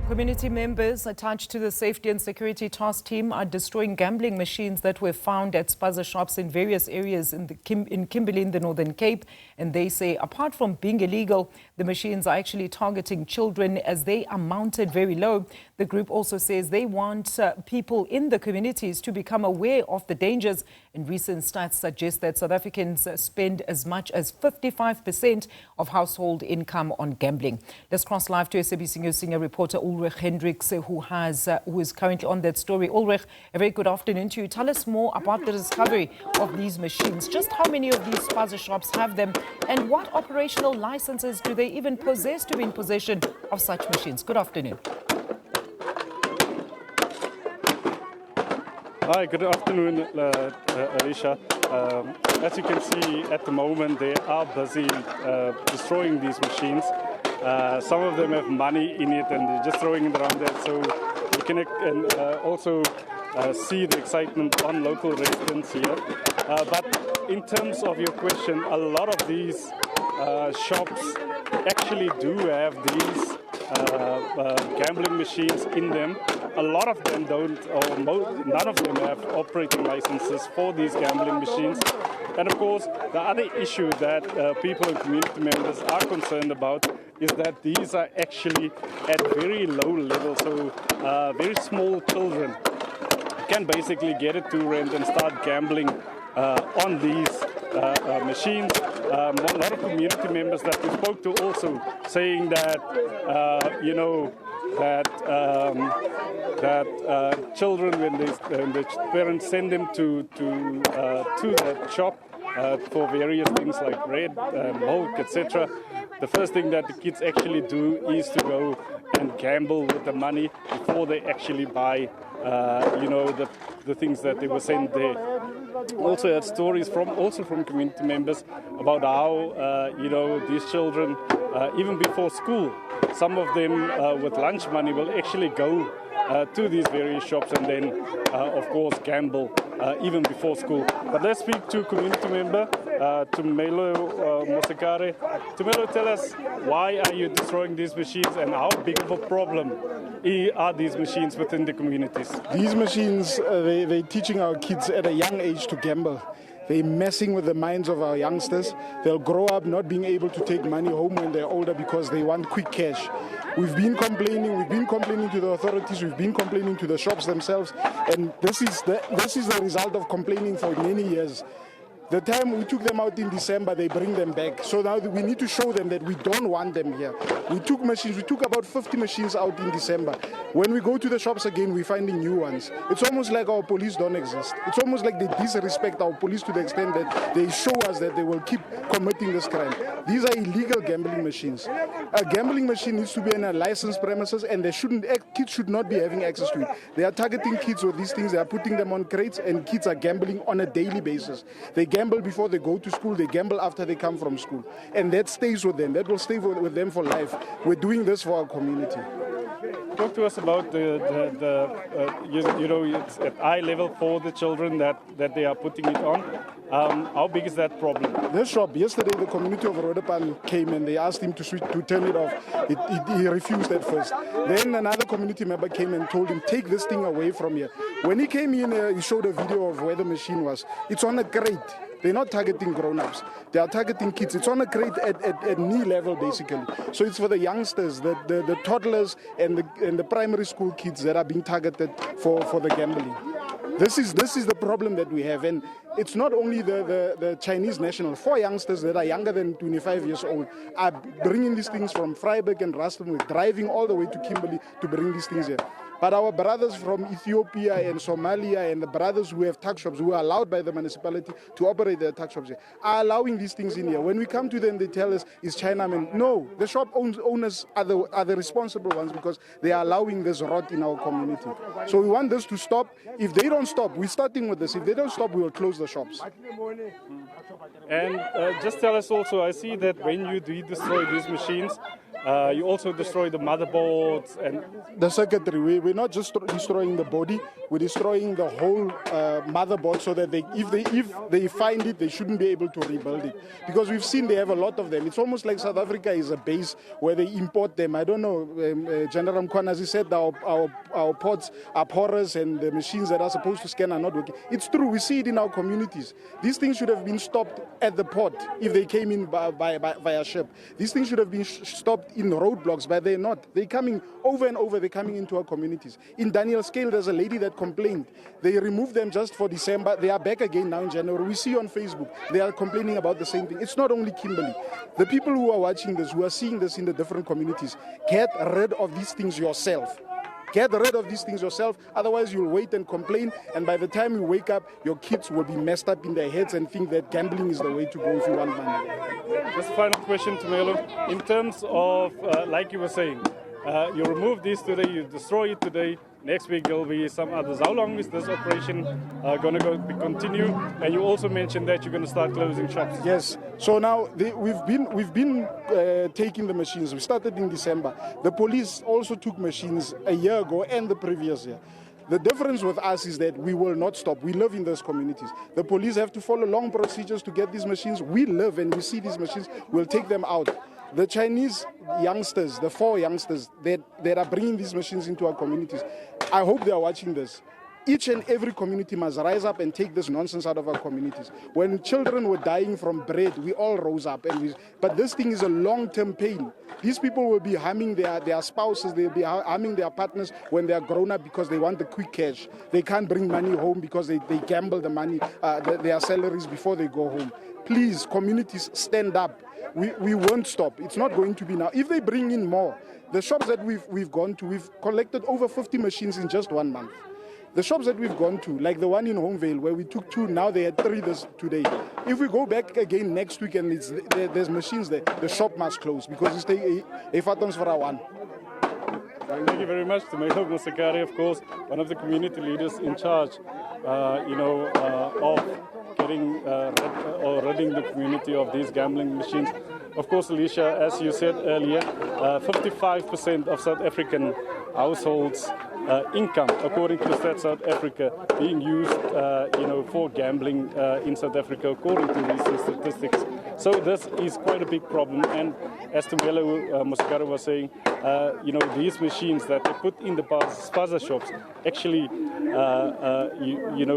Community members attached to the Safety and Security Task Team are destroying gambling machines that were found at spaza shops in various areas in Kimberley in the Northern Cape. And they say apart from being illegal, the machines are actually targeting children as they are mounted very low. The group also says they want people in the communities to become aware of the dangers. And recent stats suggest that South Africans spend as much as 55% of household income on gambling. Let's cross live to SABC News senior reporter Ulrich Hendriks, who is currently on that story. Ulrich, a very good afternoon to you. Tell us more about the discovery of these machines. Just how many of these spaza shops have them, and what operational licenses do they even possess to be in possession of such machines? Good afternoon. Hi, good afternoon, Alicia. As you can see, at the moment, they are busy destroying these machines. Some of them have money in it and they're just throwing it around there. So you can also see the excitement on local residents here. But in terms of your question, a lot of these shops actually do have these gambling machines in them. A lot of them don't, or none of them have operating licenses for these gambling machines. And of course, the other issue that people and community members are concerned about is that these are actually at very low levels, so very small children can basically get a £2 and start gambling on these machines. A lot of community members that we spoke to also saying that, children, when the parents send them to the shop for various things like bread, milk, etc., the first thing that the kids actually do is to go and gamble with the money before they actually buy, the things that they were sent there. Also had stories from community members about how, these children, even before school, some of them with lunch money will actually go to these various shops and then, of course, gamble even before school. But let's speak to community member, Tumelo Mosekare. Tumelo, tell us, why are you destroying these machines and how big of a problem are these machines within the communities? These machines, they're teaching our kids at a young age to gamble. They're messing with the minds of our youngsters. They'll grow up not being able to take money home when they're older because they want quick cash. We've been complaining to the authorities, we've been complaining to the shops themselves, and this is the result of complaining for many years. The time we took them out in December, they bring them back. So now we need to show them that we don't want them here. We took about 50 machines out in December. When we go to the shops again, we're finding new ones. It's almost like our police don't exist. It's almost like they disrespect our police to the extent that they show us that they will keep committing this crime. These are illegal gambling machines. A gambling machine needs to be in a licensed premises, and kids should not be having access to it. They are targeting kids with these things. They are putting them on crates, and kids are gambling on a daily basis. They gamble before they go to school, they gamble after they come from school. And that stays with them. That will stay with them for life. We're doing this for our community. Talk to us about it's at eye level for the children that they are putting it on. How big is that problem? This shop, yesterday the community of Rodepan came and they asked him to turn it off. He refused at first. Then another community member came and told him, take this thing away from here. When he came in, he showed a video of where the machine was. It's on a crate. They're not targeting grown-ups. They are targeting kids. It's on a crate at knee level, basically. So it's for the youngsters, the toddlers, and the primary school kids that are being targeted for the gambling. This is the problem that we have, and it's not only the Chinese nationals. 4 youngsters that are younger than 25 years old are bringing these things from Vryburg and Rustenburg, driving all the way to Kimberley to bring these things here. But our brothers from Ethiopia and Somalia and the brothers who have tuck shops, who are allowed by the municipality to operate their tuck shops here, are allowing these things in here. When we come to them, they tell us it's Chinamen. No, the shop owners are the responsible ones because they are allowing this rot in our community. So we want this to stop. If they don't stop, we're starting with this. If they don't stop, we will close the shops. And just tell us also, I see that when you do destroy these machines, You also destroy the motherboards and the circuitry. We're not just destroying the body, we're destroying the whole motherboard, so that if they find it, they shouldn't be able to rebuild it. Because we've seen they have a lot of them. It's almost like South Africa is a base where they import them. I don't know, General Mkwana, as he said, our ports are porous and the machines that are supposed to scan are not working. It's true, we see it in our communities. These things should have been stopped at the port if they came in via ship. These things should have been stopped in roadblocks, but they're not. They're coming over and over, they're coming into our communities. In Daniel Scale, there's a lady that complained. They removed them just for December. They are back again now in January. We see on Facebook, they are complaining about the same thing. It's not only Kimberley. The people who are watching this, who are seeing this in the different communities, get rid of these things yourself. Get rid of these things yourself, otherwise you'll wait and complain, and by the time you wake up, your kids will be messed up in their heads and think that gambling is the way to go if you want money. Just final question, Tumelo. In terms of, like you were saying, you remove this today, you destroy it today, next week there'll be some others. How long is this operation going to continue? And you also mentioned that you're going to start closing shops. Yes. So now we've been taking the machines. We started in December. The police also took machines a year ago and the previous year. The difference with us is that we will not stop. We live in those communities. The police have to follow long procedures to get these machines. We live and we see these machines. We'll take them out. The Chinese youngsters, the 4 youngsters that are bringing these machines into our communities, I hope they are watching this. Each and every community must rise up and take this nonsense out of our communities. When children were dying from bread, we all rose up. But this thing is a long-term pain. These people will be harming their spouses, they'll be harming their partners when they are grown up because they want the quick cash. They can't bring money home because they gamble the money, their salaries before they go home. Please, communities, stand up. We won't stop. It's not going to be now. If they bring in more, the shops that we've gone to, we've collected over 50 machines in just 1 month. The shops that we've gone to, like the one in Homevale, where we took 2, now they had 3 today. If we go back again next week and there's machines there, the shop must close because it's a fatons for our one. Thank you very much to Tumelo Musikari, of course, one of the community leaders in charge, of getting or ridding the community of these gambling machines. Of course, Alicia, as you said earlier, 55% of South African households' income, according to Stats South Africa, being used, for gambling in South Africa, according to recent statistics. So this is quite a big problem. And as Tumelo Musikari was saying, these machines that they put in the spaza shops actually,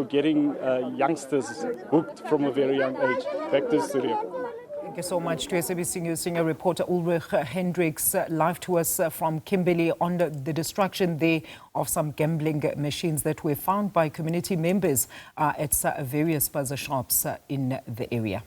getting youngsters hooked from a very young age. Back to the studio. Thank you so much to SABC News senior reporter Ulrich Hendriks, live to us from Kimberley on the destruction there of some gambling machines that were found by community members at various spaza shops in the area.